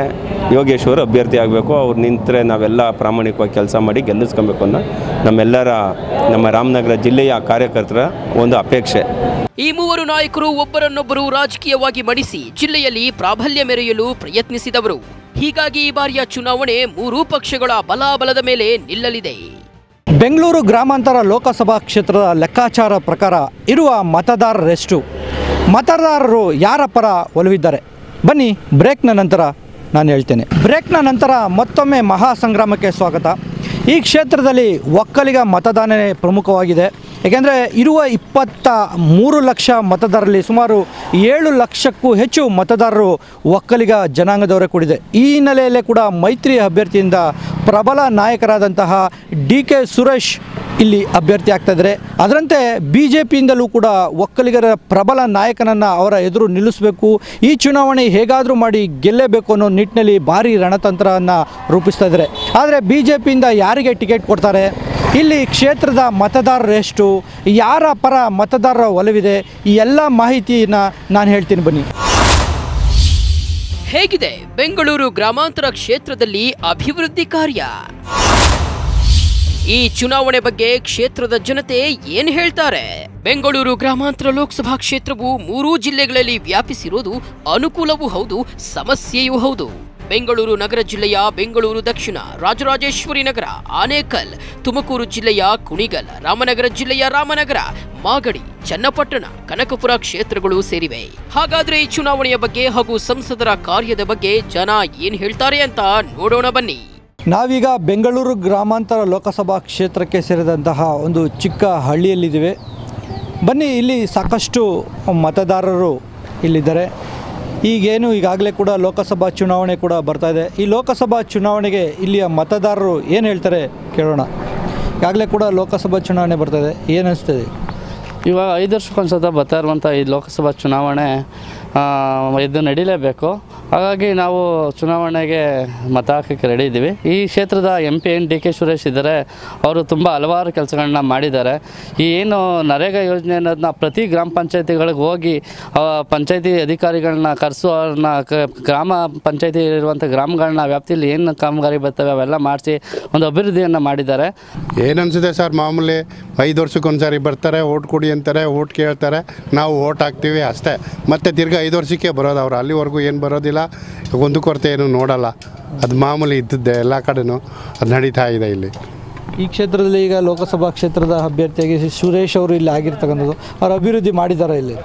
ಯೋಗೇಶ್ ಅವರು ಅಭ್ಯರ್ಥಿ ಆಗಬೇಕು. ಅವ್ರು ನಿಂತರೆ ನಾವೆಲ್ಲ ಪ್ರಾಮಾಣಿಕವಾಗಿ ಕೆಲಸ ಮಾಡಿ ಗೆಲ್ಲಿಸ್ಕೊಬೇಕು ಅನ್ನೋ ನಮ್ಮ ರಾಮನಗರ ಜಿಲ್ಲೆಯ ಕಾರ್ಯಕರ್ತರ ಒಂದು ಅಪೇಕ್ಷೆ. ಈ ಮೂವರು ನಾಯಕರು ಒಬ್ಬರನ್ನೊಬ್ಬರು ರಾಜಕೀಯವಾಗಿ ಮಡಿಸಿ ಜಿಲ್ಲೆಯಲ್ಲಿ ಪ್ರಾಬಲ್ಯ ಮೆರೆಯಲು ಪ್ರಯತ್ನಿಸಿದವರು. ಹೀಗಾಗಿ ಈ ಬಾರಿಯ ಚುನಾವಣೆ 3 ಪಕ್ಷಗಳ ಬಲಾಬಲದ ಮೇಲೆ ನಿಲ್ಲಲಿದೆ. ಬೆಂಗಳೂರು ಗ್ರಾಮಾಂತರ ಲೋಕಸಭಾ ಕ್ಷೇತ್ರದ ಲೆಕ್ಕಾಚಾರ ಪ್ರಕಾರ ಇರುವ ಮತದಾರರೆಷ್ಟು? ಮತದಾರರು ಯಾರ ಪರ ಒಲವಿದ್ದಾರೆ? ಬನ್ನಿ, ಬ್ರೇಕ್ನ ನಂತರ ನಾನು ಹೇಳ್ತೇನೆ. ಬ್ರೇಕ್ನ ನಂತರ ಮತ್ತೊಮ್ಮೆ ಮಹಾಸಂಗ್ರಾಮಕ್ಕೆ ಸ್ವಾಗತ. ಈ ಕ್ಷೇತ್ರದಲ್ಲಿ ಒಕ್ಕಲಿಗ ಮತದಾನವೇ ಪ್ರಮುಖವಾಗಿದೆ. ಏಕೆಂದರೆ ಇರುವ 23 ಲಕ್ಷ ಮತದಾರರಲ್ಲಿ ಸುಮಾರು 7 ಲಕ್ಷಕ್ಕೂ ಹೆಚ್ಚು ಮತದಾರರು ಒಕ್ಕಲಿಗ ಜನಾಂಗದವರೇ ಕೂಡಿದೆ. ಈ ಹಿನ್ನೆಲೆಯಲ್ಲೇ ಕೂಡ ಮೈತ್ರಿ ಅಭ್ಯರ್ಥಿಯಿಂದ ಪ್ರಬಲ ನಾಯಕರಾದಂತಹ ಡಿಕೆ ಸುರೇಶ್ ಇಲ್ಲಿ ಅಭ್ಯರ್ಥಿ ಆಗ್ತಾ ಇದ್ದಾರೆ. ಅದರಂತೆ BJPಯಿಂದಲೂ ಕೂಡ ಒಕ್ಕಲಿಗರ ಪ್ರಬಲ ನಾಯಕನನ್ನು ಅವರ ಎದುರು ನಿಲ್ಲಿಸಬೇಕು, ಈ ಚುನಾವಣೆ ಹೇಗಾದರೂ ಮಾಡಿ ಗೆಲ್ಲೇಬೇಕು ಅನ್ನೋ ನಿಟ್ಟಿನಲ್ಲಿ ಭಾರಿ ರಣತಂತ್ರವನ್ನು ರೂಪಿಸ್ತಾ ಇದ್ದಾರೆ. ಆದರೆ BJPಯಿಂದ ಯಾರಿಗೆ ಟಿಕೆಟ್ ಕೊಡ್ತಾರೆ, ಇಲ್ಲಿ ಕ್ಷೇತ್ರದ ಮತದಾರರು ಎಷ್ಟು, ಯಾರ ಪರ ಮತದಾರರ ಒಲವಿದೆ, ಈ ಎಲ್ಲ ಮಾಹಿತಿಯನ್ನು ನಾನು ಹೇಳ್ತೀನಿ ಬನ್ನಿ. ಹೇಗಿದೆ ಬೆಂಗಳೂರು ಗ್ರಾಮಾಂತರ ಕ್ಷೇತ್ರದಲ್ಲಿ ಅಭಿವೃದ್ಧಿ ಕಾರ್ಯ? ಈ ಚುನಾವಣೆ ಬಗ್ಗೆ ಕ್ಷೇತ್ರದ ಜನತೆ ಏನ್ ಹೇಳ್ತಾರೆ? ಬೆಂಗಳೂರು ಗ್ರಾಮಾಂತರ ಲೋಕಸಭಾ ಕ್ಷೇತ್ರವು 3 ಜಿಲ್ಲೆಗಳಲ್ಲಿ ವ್ಯಾಪಿಸಿರೋದು ಅನುಕೂಲವೂ ಹೌದು, ಸಮಸ್ಯೆಯೂ ಹೌದು. ಬೆಂಗಳೂರು ನಗರ ಜಿಲ್ಲೆಯ ಬೆಂಗಳೂರು ದಕ್ಷಿಣ, ರಾಜರಾಜೇಶ್ವರಿ ನಗರ, ಆನೇಕಲ್, ತುಮಕೂರು ಜಿಲ್ಲೆಯ ಕುಣಿಗಲ್, ರಾಮನಗರ ಜಿಲ್ಲೆಯ ರಾಮನಗರ, ಮಾಗಡಿ, ಚನ್ನಪಟ್ಟಣ, ಕನಕಪುರ ಕ್ಷೇತ್ರಗಳು ಸೇರಿವೆ. ಹಾಗಾದ್ರೆ ಈ ಚುನಾವಣೆಯ ಬಗ್ಗೆ ಹಾಗೂ ಸಂಸದರ ಕಾರ್ಯದ ಬಗ್ಗೆ ಜನ ಏನ್ ಹೇಳ್ತಾರೆ ಅಂತ ನೋಡೋಣ ಬನ್ನಿ. ನಾವೀಗ ಬೆಂಗಳೂರು ಗ್ರಾಮಾಂತರ ಲೋಕಸಭಾ ಕ್ಷೇತ್ರಕ್ಕೆ ಸೇರಿದಂತಹ ಒಂದು ಚಿಕ್ಕ ಹಳ್ಳಿಯಲ್ಲಿದ್ದೇವೆ. ಬನ್ನಿ, ಇಲ್ಲಿ ಸಾಕಷ್ಟು ಮತದಾರರು ಇಲ್ಲಿದ್ದಾರೆ. ಈಗಾಗಲೇ ಕೂಡ ಲೋಕಸಭಾ ಚುನಾವಣೆ ಕೂಡ ಬರ್ತಾ ಇದೆ. ಈ ಲೋಕಸಭಾ ಚುನಾವಣೆಗೆ ಇಲ್ಲಿಯ ಮತದಾರರು ಏನು ಹೇಳ್ತಾರೆ ಕೇಳೋಣ. ಈಗಾಗಲೇ ಕೂಡ ಲೋಕಸಭಾ ಚುನಾವಣೆ ಬರ್ತಾ ಇದೆ, ಏನು ಅನಿಸ್ತದೆ? ಇವಾಗ 5 ವರ್ಷಕ್ಕೊಂದ್ಸತ ಬರ್ತಾ ಇರುವಂಥ ಈ ಲೋಕಸಭಾ ಚುನಾವಣೆ ಇದು ನಡೀಲೇಬೇಕು. ಹಾಗಾಗಿ ನಾವು ಚುನಾವಣೆಗೆ ಮತ ಹಾಕೋಕ್ಕೆ ರೆಡಿ ಇದ್ದೀವಿ. ಈ ಕ್ಷೇತ್ರದ MP DK ಸುರೇಶ್ ಇದ್ದಾರೆ. ಅವರು ತುಂಬ ಹಲವಾರು ಕೆಲಸಗಳನ್ನ ಮಾಡಿದ್ದಾರೆ. ಈ ಏನು ನರೇಗಾ ಯೋಜನೆ ಅನ್ನೋದನ್ನ ಪ್ರತಿ ಗ್ರಾಮ ಪಂಚಾಯತಿಗಳಿಗೆ ಹೋಗಿ ಪಂಚಾಯತಿ ಅಧಿಕಾರಿಗಳನ್ನ ಕರೆಸು, ಅವ್ರನ್ನ ಗ್ರಾಮ ಪಂಚಾಯತಿ ಇರುವಂಥ ಗ್ರಾಮಗಳನ್ನ ವ್ಯಾಪ್ತಿಯಲ್ಲಿ ಏನು ಕಾಮಗಾರಿ ಬರ್ತವೆ ಅವೆಲ್ಲ ಮಾಡಿಸಿ ಒಂದು ಅಭಿವೃದ್ಧಿಯನ್ನು ಮಾಡಿದ್ದಾರೆ. ಏನನ್ಸಿದೆ ಸರ್, ಮಾಮೂಲಿ 5 ವರ್ಷಕ್ಕೊಂದ್ಸಾರಿ ಬರ್ತಾರೆ, ಓಟ್ ಕೊಡಿ ಅಂತಾರೆ, ಓಟ್ ಕೇಳ್ತಾರೆ, ನಾವು ಓಟ್ ಹಾಕ್ತೀವಿ ಅಷ್ಟೇ. ಮತ್ತು ತಿರ್ಗಿ 5 ವರ್ಷಕ್ಕೆ ಬರೋದು ಅವರು. ಅಲ್ಲಿವರೆಗೂ ಏನು ಬರೋದಿಲ್ಲ, ಒಂದು ಕೊರತೆ ಏನು ನೋಡಲ್ಲ. ಅದು ಮಾಮೂಲಿ ಇದ್ದದ್ದೇ ಎಲ್ಲ ಕಡೆನೂ ಅದು ನಡೀತಾ ಇದೆ. ಇಲ್ಲಿ ಈ ಕ್ಷೇತ್ರದಲ್ಲಿ ಈಗ ಲೋಕಸಭಾ ಕ್ಷೇತ್ರದ ಅಭ್ಯರ್ಥಿಯಾಗಿ ಸುರೇಶ್ ಅವರು ಇಲ್ಲಿ ಆಗಿರ್ತಕ್ಕಂಥದ್ದು, ಅವ್ರು ಅಭಿವೃದ್ಧಿ ಮಾಡಿದ್ದಾರೆ. ಇಲ್ಲಿ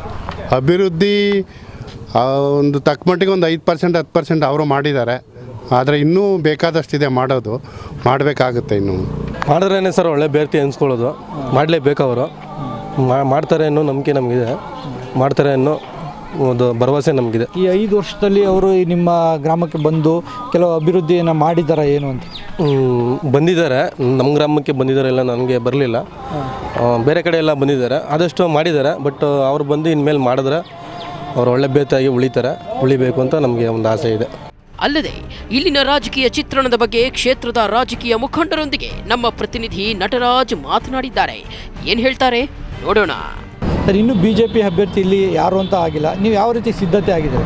ಅಭಿವೃದ್ಧಿ ಒಂದು ತಕ್ಕ ಮಟ್ಟಿಗೆ ಒಂದು 5% 10% ಅವರು ಮಾಡಿದ್ದಾರೆ. ಆದರೆ ಇನ್ನೂ ಬೇಕಾದಷ್ಟಿದೆ ಮಾಡೋದು, ಮಾಡಬೇಕಾಗುತ್ತೆ. ಇನ್ನೂ ಮಾಡಿದ್ರೇ ಸರ್ ಒಳ್ಳೆ ಅಭ್ಯರ್ಥಿ ಅನ್ಸ್ಕೊಳ್ಳೋದು. ಮಾಡಲೇಬೇಕು ಅವರು, ಮಾಡ್ತಾರೆ ಅನ್ನೋ ನಂಬಿಕೆ ನಮಗಿದೆ, ಮಾಡ್ತಾರೆ ಅನ್ನೋ ಒಂದು ಭರವಸೆ ನಮಗಿದೆ. ಈ 5 ವರ್ಷದಲ್ಲಿ ಅವರು ನಿಮ್ಮ ಗ್ರಾಮಕ್ಕೆ ಬಂದು ಕೆಲವು ಅಭಿವೃದ್ಧಿಯನ್ನು ಮಾಡಿದ್ದಾರೆ ಏನು ಅಂತ? ಬಂದಿದ್ದಾರೆ, ನಮ್ಮ ಗ್ರಾಮಕ್ಕೆ ಬಂದಿದ್ದಾರೆ, ಎಲ್ಲ ನನಗೆ ಬರಲಿಲ್ಲ, ಬೇರೆ ಕಡೆ ಎಲ್ಲ ಬಂದಿದ್ದಾರೆ, ಆದಷ್ಟು ಮಾಡಿದ್ದಾರೆ. ಬಟ್ ಅವ್ರು ಬಂದು ಇನ್ಮೇಲೆ ಮಾಡಿದ್ರೆ ಅವ್ರು ಒಳ್ಳೆ ಅಭ್ಯರ್ಥಿಯಾಗಿ ಉಳಿಬೇಕು ಅಂತ ನಮಗೆ ಒಂದು ಆಸೆ ಇದೆ. ಅಲ್ಲದೆ ಇಲ್ಲಿನ ರಾಜಕೀಯ ಚಿತ್ರಣದ ಬಗ್ಗೆ ಕ್ಷೇತ್ರದ ರಾಜಕೀಯ ಮುಖಂಡರೊಂದಿಗೆ ನಮ್ಮ ಪ್ರತಿನಿಧಿ ನಟರಾಜ್ ಮಾತನಾಡಿದ್ದಾರೆ. ಏನ್ ಹೇಳ್ತಾರೆ ನೋಡೋಣ. ಸರ್, ಇನ್ನು BJP ಅಭ್ಯರ್ಥಿ ಇಲ್ಲಿ ಯಾರು ಅಂತ ಆಗಿಲ್ಲ, ನೀವು ಯಾವ ರೀತಿ ಸಿದ್ಧತೆ ಆಗಿದೆ?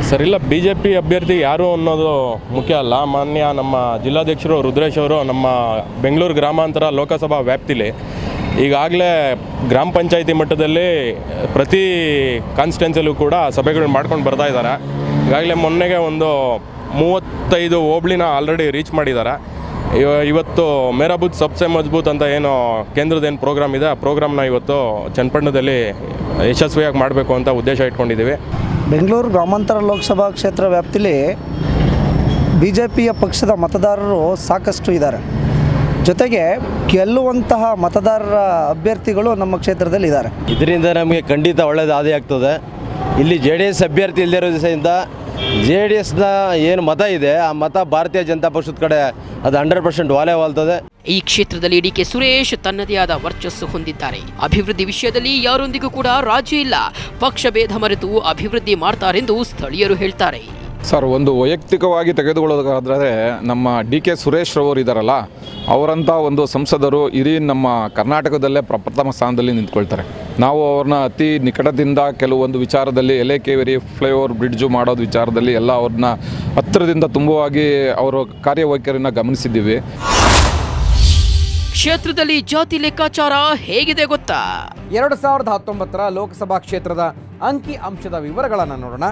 ಸರ್, ಇಲ್ಲ, BJP ಅಭ್ಯರ್ಥಿ ಯಾರು ಅನ್ನೋದು ಮುಖ್ಯ ಅಲ್ಲ. ಮಾನ್ಯ ನಮ್ಮ ಜಿಲ್ಲಾಧ್ಯಕ್ಷರು ರುದ್ರೇಶ್ ಅವರು ನಮ್ಮ ಬೆಂಗಳೂರು ಗ್ರಾಮಾಂತರ ಲೋಕಸಭಾ ವ್ಯಾಪ್ತಿಲಿ ಈಗಾಗಲೇ ಗ್ರಾಮ ಪಂಚಾಯಿತಿ ಮಟ್ಟದಲ್ಲಿ ಪ್ರತಿ ಕಾನ್ಸ್ಟಿಟ್ಯೂನ್ಸಿಯಲ್ಲೂ ಕೂಡ ಸಭೆಗಳು ಮಾಡ್ಕೊಂಡು ಬರ್ತಾ ಇದ್ದಾರೆ. ಈಗಾಗಲೇ ಮೊನ್ನೆಗೆ ಒಂದು 35 ಹೋಬಳಿನ ಆಲ್ರೆಡಿ ರೀಚ್ ಮಾಡಿದ್ದಾರೆ. ಇವತ್ತು ಮೇರಾ ಬೂತ್ ಸಬ್ಸೆ ಮಜಬೂತ್ ಅಂತ ಏನು ಕೇಂದ್ರದ ಏನು ಪ್ರೋಗ್ರಾಮ್ ಇದೆ, ಆ ಪ್ರೋಗ್ರಾಮ್ನ ಇವತ್ತು ಚನ್ನಪಟ್ಟಣದಲ್ಲಿ ಯಶಸ್ವಿಯಾಗಿ ಮಾಡಬೇಕು ಅಂತ ಉದ್ದೇಶ ಇಟ್ಕೊಂಡಿದ್ದೀವಿ. ಬೆಂಗಳೂರು ಗ್ರಾಮಾಂತರ ಲೋಕಸಭಾ ಕ್ಷೇತ್ರ ವ್ಯಾಪ್ತಿಲಿ BJPಯ ಪಕ್ಷದ ಮತದಾರರು ಸಾಕಷ್ಟು ಇದ್ದಾರೆ. ಜೊತೆಗೆ ಗೆಲ್ಲುವಂತಹ ಮತದಾರರ ಅಭ್ಯರ್ಥಿಗಳು ನಮ್ಮ ಕ್ಷೇತ್ರದಲ್ಲಿ ಇದ್ದಾರೆ. ಇದರಿಂದ ನಮಗೆ ಖಂಡಿತ ಒಳ್ಳೆಯದು ಆದಾಯ ಆಗ್ತದೆ. ಇಲ್ಲಿ JDS ಅಭ್ಯರ್ಥಿ ಇಲ್ಲದೇ ದಿವಸದಿಂದ JDSನ ಏನು ಮತ ಇದೆ ಆ ಮತ ಭಾರತೀಯ ಜನತಾ ಪಕ್ಷದ ಕಡೆ ಅದು 100% ವಾಲ್ತದೆ. ಈ ಕ್ಷೇತ್ರದಲ್ಲಿ DK ಸುರೇಶ್ ತನ್ನದೇ ಆದ ವರ್ಚಸ್ಸು ಹೊಂದಿದ್ದಾರೆ. ಅಭಿವೃದ್ಧಿ ವಿಷಯದಲ್ಲಿ ಯಾರೊಂದಿಗೂ ಕೂಡ ರಾಜಿ ಇಲ್ಲ, ಪಕ್ಷ ಭೇದ ಮರೆತು ಅಭಿವೃದ್ಧಿ ಮಾಡ್ತಾರೆಂದು ಸ್ಥಳೀಯರು ಹೇಳ್ತಾರೆ. ಸರ್, ಒಂದು ವೈಯಕ್ತಿಕವಾಗಿ ತೆಗೆದುಕೊಳ್ಳೋದಾದರೆ ನಮ್ಮ DK ಸುರೇಶ್ ರವರು ಇದ್ದಾರಲ್ಲ, ಅವರಂಥ ಒಂದು ಸಂಸದರು ಇಡೀ ನಮ್ಮ ಕರ್ನಾಟಕದಲ್ಲೇ ಪ್ರಥಮ ಸ್ಥಾನದಲ್ಲಿ ನಿಂತ್ಕೊಳ್ತಾರೆ. ನಾವು ಅವ್ರನ್ನ ಅತಿ ನಿಕಟದಿಂದ ಕೆಲವೊಂದು ವಿಚಾರದಲ್ಲಿ ಎಲೆಕೇವರಿ ಫ್ಲೈಓವರ್ ಬ್ರಿಡ್ಜು ಮಾಡೋದು ವಿಚಾರದಲ್ಲಿ ಎಲ್ಲ ಅವ್ರನ್ನ ಹತ್ತಿರದಿಂದ ತುಂಬವಾಗಿ ಅವರ ಕಾರ್ಯವೈಖರಿನ ಗಮನಿಸಿದ್ದೀವಿ. ಕ್ಷೇತ್ರದಲ್ಲಿ ಜಾತಿ ಲೆಕ್ಕಾಚಾರ ಹೇಗಿದೆ ಗೊತ್ತಾ? 2019ರ ಲೋಕಸಭಾ ಕ್ಷೇತ್ರದ ಅಂಕಿ ಅಂಶದ ವಿವರಗಳನ್ನು ನೋಡೋಣ.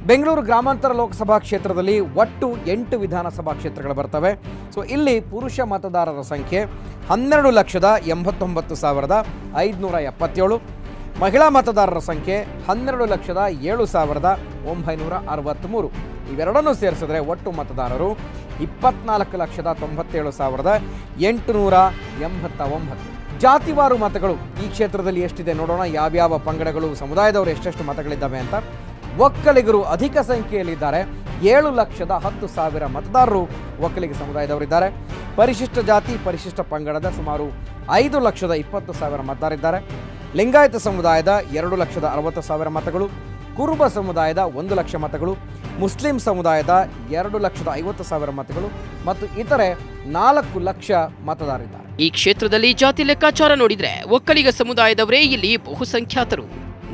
ಬೆಂಗಳೂರು ಗ್ರಾಮಾಂತರ ಲೋಕಸಭಾ ಕ್ಷೇತ್ರದಲ್ಲಿ ಒಟ್ಟು 8 ವಿಧಾನಸಭಾ ಕ್ಷೇತ್ರಗಳು ಬರ್ತವೆ. ಸೊ ಇಲ್ಲಿ ಪುರುಷ ಮತದಾರರ ಸಂಖ್ಯೆ 12,89,577, ಮಹಿಳಾ ಮತದಾರರ ಸಂಖ್ಯೆ 12,07,963. ಇವೆರಡನ್ನೂ ಸೇರಿಸಿದ್ರೆ ಒಟ್ಟು ಮತದಾರರು 24,97,889. ಜಾತಿವಾರು ಮತಗಳು ಈ ಕ್ಷೇತ್ರದಲ್ಲಿ ಎಷ್ಟಿದೆ ನೋಡೋಣ. ಯಾವ್ಯಾವ ಪಂಗಡಗಳು, ಸಮುದಾಯದವರು ಎಷ್ಟೆಷ್ಟು ಮತಗಳಿದ್ದಾವೆ ಅಂತ. ಒಕ್ಕಲಿಗರು ಅಧಿಕ ಸಂಖ್ಯೆಯಲ್ಲಿದ್ದಾರೆ. 7,10,000 ಮತದಾರರು ಒಕ್ಕಲಿಗ ಸಮುದಾಯದವರಿದ್ದಾರೆ. ಪರಿಶಿಷ್ಟ ಜಾತಿ, ಪರಿಶಿಷ್ಟ ಪಂಗಡದ ಸುಮಾರು 5,20,000 ಮತದಾರಿದ್ದಾರೆ. ಲಿಂಗಾಯತ ಸಮುದಾಯದ 2,60,000 ಮತಗಳು, ಕುರುಬ ಸಮುದಾಯದ 1,00,000 ಮತಗಳು, ಮುಸ್ಲಿಂ ಸಮುದಾಯದ 2,50,000 ಮತಗಳು ಮತ್ತು ಇತರೆ 4,00,000 ಮತದಾರರಿದ್ದಾರೆ. ಈ ಕ್ಷೇತ್ರದಲ್ಲಿ ಜಾತಿ ಲೆಕ್ಕಾಚಾರ ನೋಡಿದ್ರೆ ಒಕ್ಕಲಿಗ ಸಮುದಾಯದವರೇ ಇಲ್ಲಿ ಬಹುಸಂಖ್ಯಾತರು.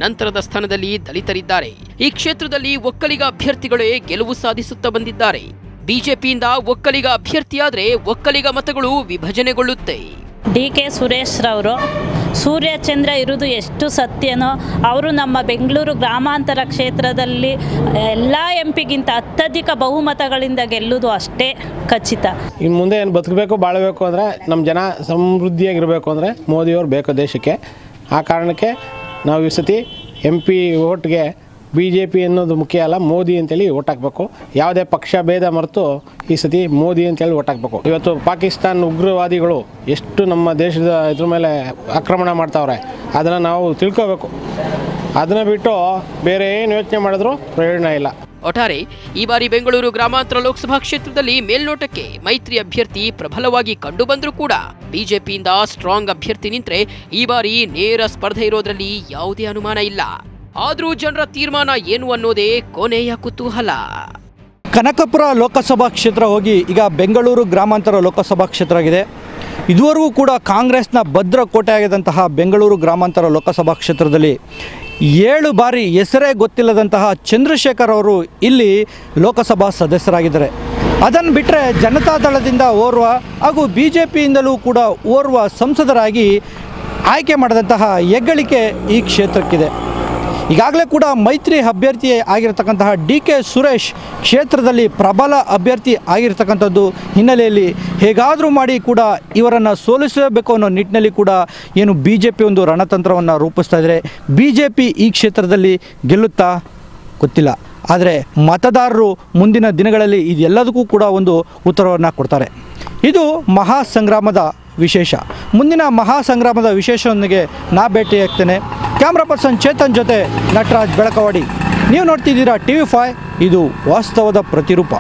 ನಂತರದ ಸ್ಥಾನದಲ್ಲಿ ದಲಿತರಿದ್ದಾರೆ. ಈ ಕ್ಷೇತ್ರದಲ್ಲಿ ಒಕ್ಕಲಿಗ ಅಭ್ಯರ್ಥಿಗಳೇ ಗೆಲುವು ಸಾಧಿಸುತ್ತಾ ಬಂದಿದ್ದಾರೆ. ಬಿಜೆಪಿಯಿಂದ ಒಕ್ಕಲಿಗ ಅಭ್ಯರ್ಥಿಯಾದ್ರೆ ಒಕ್ಕಲಿಗ ಮತಗಳು ವಿಭಜನೆಗೊಳ್ಳುತ್ತೆ. DK ಸುರೇಶ್ ರವರು ಸೂರ್ಯಚಂದ್ರ ಇರುವುದು ಎಷ್ಟು ಸತ್ಯನೋ ಅವರು ನಮ್ಮ ಬೆಂಗಳೂರು ಗ್ರಾಮಾಂತರ ಕ್ಷೇತ್ರದಲ್ಲಿ ಎಲ್ಲ ಎಂಪಿಗಿಂತ ಅತ್ಯಧಿಕ ಬಹುಮತಗಳಿಂದ ಗೆಲ್ಲುವುದು ಅಷ್ಟೇ ಖಚಿತ. ಇನ್ನು ಮುಂದೆ ಏನು ಬದುಕಬೇಕು ಬಾಳಬೇಕು ಅಂದರೆ ನಮ್ಮ ಜನ ಸಮೃದ್ಧಿಯಾಗಿರಬೇಕು ಅಂದರೆ ಮೋದಿಯವರು ಬೇಕು ದೇಶಕ್ಕೆ. ಆ ಕಾರಣಕ್ಕೆ ನಾವು ಈ ಸತಿ MP ಓಟ್ಗೆ BJP ಅನ್ನೋದು ಮುಖ್ಯ ಅಲ್ಲ, ಮೋದಿ ಅಂತೇಳಿ ಓಟ್ ಹಾಕಬೇಕು. ಯಾವುದೇ ಪಕ್ಷ ಭೇದ ಮರೆತು ಈ ಸತಿ ಮೋದಿ ಅಂತೇಳಿ ಓಟ್ ಹಾಕಬೇಕು. ಇವತ್ತು ಪಾಕಿಸ್ತಾನ ಉಗ್ರವಾದಿಗಳು ಎಷ್ಟು ನಮ್ಮ ದೇಶದ ಇದ್ರ ಮೇಲೆ ಆಕ್ರಮಣ ಮಾಡ್ತಾವ್ರೆ ಅದನ್ನು ನಾವು ತಿಳ್ಕೋಬೇಕು. ಅದನ್ನು ಬಿಟ್ಟು ಬೇರೆ ಏನು ಯೋಚನೆ ಮಾಡಿದ್ರೂ ಪ್ರಯೋಜನ ಇಲ್ಲ. ಒಟ್ಟಾರೆ ಈ ಬಾರಿ ಬೆಂಗಳೂರು ಗ್ರಾಮಾಂತರ ಲೋಕಸಭಾ ಕ್ಷೇತ್ರದಲ್ಲಿ ಮೇಲ್ನೋಟಕ್ಕೆ ಮೈತ್ರಿ ಅಭ್ಯರ್ಥಿ ಪ್ರಬಲವಾಗಿ ಕಂಡು ಬಂದರೂ ಕೂಡ ಬಿಜೆಪಿಯಿಂದ ಸ್ಟ್ರಾಂಗ್ ಅಭ್ಯರ್ಥಿ ನಿಂತ್ರೆ ಈ ಬಾರಿ ನೇರ ಸ್ಪರ್ಧೆ ಇರೋದ್ರಲ್ಲಿ ಯಾವುದೇ ಅನುಮಾನ ಇಲ್ಲ. ಆದರೂ ಜನರ ತೀರ್ಮಾನ ಏನು ಅನ್ನೋದೇ ಕೊನೆಯ ಕುತೂಹಲ. ಕನಕಪುರ ಲೋಕಸಭಾ ಕ್ಷೇತ್ರ ಹೋಗಿ ಈಗ ಬೆಂಗಳೂರು ಗ್ರಾಮಾಂತರ ಲೋಕಸಭಾ ಕ್ಷೇತ್ರ ಆಗಿದೆ. ಇದುವರೆಗೂ ಕೂಡ ಕಾಂಗ್ರೆಸ್ನ ಭದ್ರಕೋಟೆ ಆಗಿದ್ದಂತಹ ಬೆಂಗಳೂರು ಗ್ರಾಮಾಂತರ ಲೋಕಸಭಾ ಕ್ಷೇತ್ರದಲ್ಲಿ 7 ಬಾರಿ ಹೆಸರೇ ಗೊತ್ತಿಲ್ಲದಂತಹ ಚಂದ್ರಶೇಖರ್ ಅವರು ಇಲ್ಲಿ ಲೋಕಸಭಾ ಸದಸ್ಯರಾಗಿದ್ದಾರೆ. ಅದನ್ನು ಬಿಟ್ಟರೆ ಜನತಾದಳದಿಂದ ಓರ್ವ ಹಾಗೂ BJPಯಿಂದಲೂ ಕೂಡ ಓರ್ವ ಸಂಸದರಾಗಿ ಆಯ್ಕೆ ಮಾಡಿದಂತಹ ಹೆಗ್ಗಳಿಕೆ ಈ ಕ್ಷೇತ್ರಕ್ಕಿದೆ. ಈಗಾಗಲೇ ಕೂಡ ಮೈತ್ರಿ ಅಭ್ಯರ್ಥಿ ಆಗಿರತಕ್ಕಂತಹ DK ಸುರೇಶ್ ಕ್ಷೇತ್ರದಲ್ಲಿ ಪ್ರಬಲ ಅಭ್ಯರ್ಥಿ ಆಗಿರತಕ್ಕಂಥದ್ದು ಹಿನ್ನೆಲೆಯಲ್ಲಿ ಹೇಗಾದರೂ ಮಾಡಿ ಕೂಡ ಇವರನ್ನು ಸೋಲಿಸಬೇಕು ಅನ್ನೋ ನಿಟ್ಟಿನಲ್ಲಿ ಕೂಡ ಏನು BJP ಒಂದು ರಣತಂತ್ರವನ್ನು ರೂಪಿಸ್ತಾ ಇದ್ದಾರೆ. BJP ಈ ಕ್ಷೇತ್ರದಲ್ಲಿ ಗೆಲ್ಲುತ್ತಾ ಗೊತ್ತಿಲ್ಲ. ಆದರೆ ಮತದಾರರು ಮುಂದಿನ ದಿನಗಳಲ್ಲಿ ಇದೆಲ್ಲದಕ್ಕೂ ಕೂಡ ಒಂದು ಉತ್ತರವನ್ನು ಕೊಡ್ತಾರೆ. ಇದು ಮಹಾಸಂಗ್ರಾಮದ ವಿಶೇಷ. ಮುಂದಿನ ಮಹಾಸಂಗ್ರಾಮದ ವಿಶೇಷದೊಂದಿಗೆ ನಾ ಭೇಟಿಯಾಗ್ತೇನೆ. ಕ್ಯಾಮ್ರಾ ಪರ್ಸನ್ ಚೇತನ್ ಜೊತೆ ನಟರಾಜ್ ಬೆಳಕವಾಡಿ. ನೀವು ನೋಡ್ತಿದ್ದೀರಾ TV5, ಇದು ವಾಸ್ತವದ ಪ್ರತಿರೂಪ.